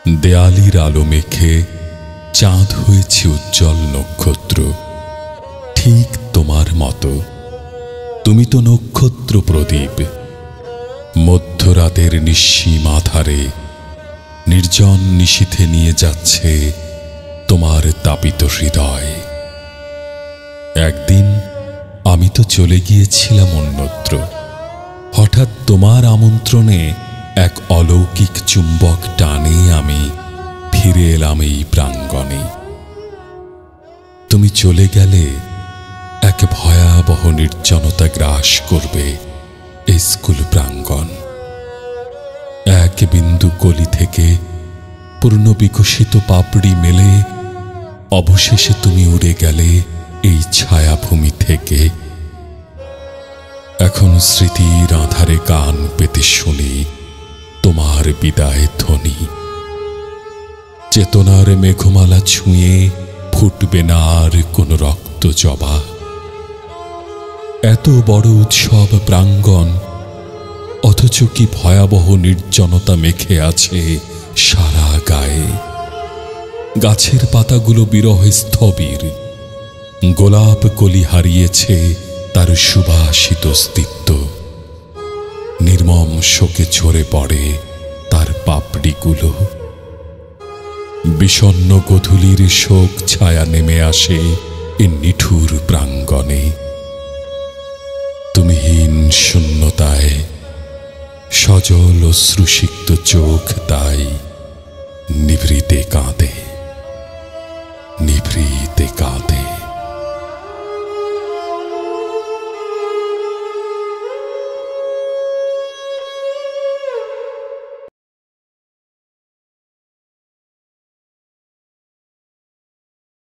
দেয়ালির আলো মেখে চাঁদ হয়েছে উজ্জ্বল নক্ষত্র, ঠিক তোমার মতো। তুমি তো নক্ষত্র প্রদীপ। মধ্যরাতের নিঃসীম আধারে নির্জন নিশীথে নিয়ে যাচ্ছে তোমার তাপিত হৃদয়। একদিন আমি তো চলে গিয়েছিলাম অন্যত্র। হঠাৎ তোমার আমন্ত্রণে এক অলৌকিক চুম্বক টানে আমি ফিরে এলাম এই প্রাঙ্গণে। তুমি চলে গেলে এক ভয়াবহ নির্জনতা গ্রাস করবে এই স্কুল প্রাঙ্গণ। এক বিন্দু কলি থেকে পূর্ণ বিকশিত পাপড়ি মেলে অবশেষে তুমি উড়ে গেলে এই ছায়াভূমি থেকে। এখন স্মৃতির আধারে কান পেতে শুনি তোমার বিদায় ধ্বনি। চেতনার মেঘমালা ছুঁয়ে ফুটবে না আর কোন রক্ত জবা। এত বড় উৎসব প্রাঙ্গণ, অথচ কি ভয়াবহ নির্জনতা মেখে আছে সারা গায়ে। গাছের পাতাগুলো বিরহে স্থবির। গোলাপ কলি হারিয়েছে তার সুবাসিত অস্তিত্ব। নির্মম শোকে ঝরে পড়ে তার পাপড়িগুলো। বিষণ্ণ গোধূলির শোক ছায়া নেমে আসে এ নিঠুর প্রাঙ্গণে। তুমিহীন শূন্যতায় সজল অশ্রুসিক্ত চোখ তাই নিভৃতে কাঁদে, নিভৃতে কাঁদে।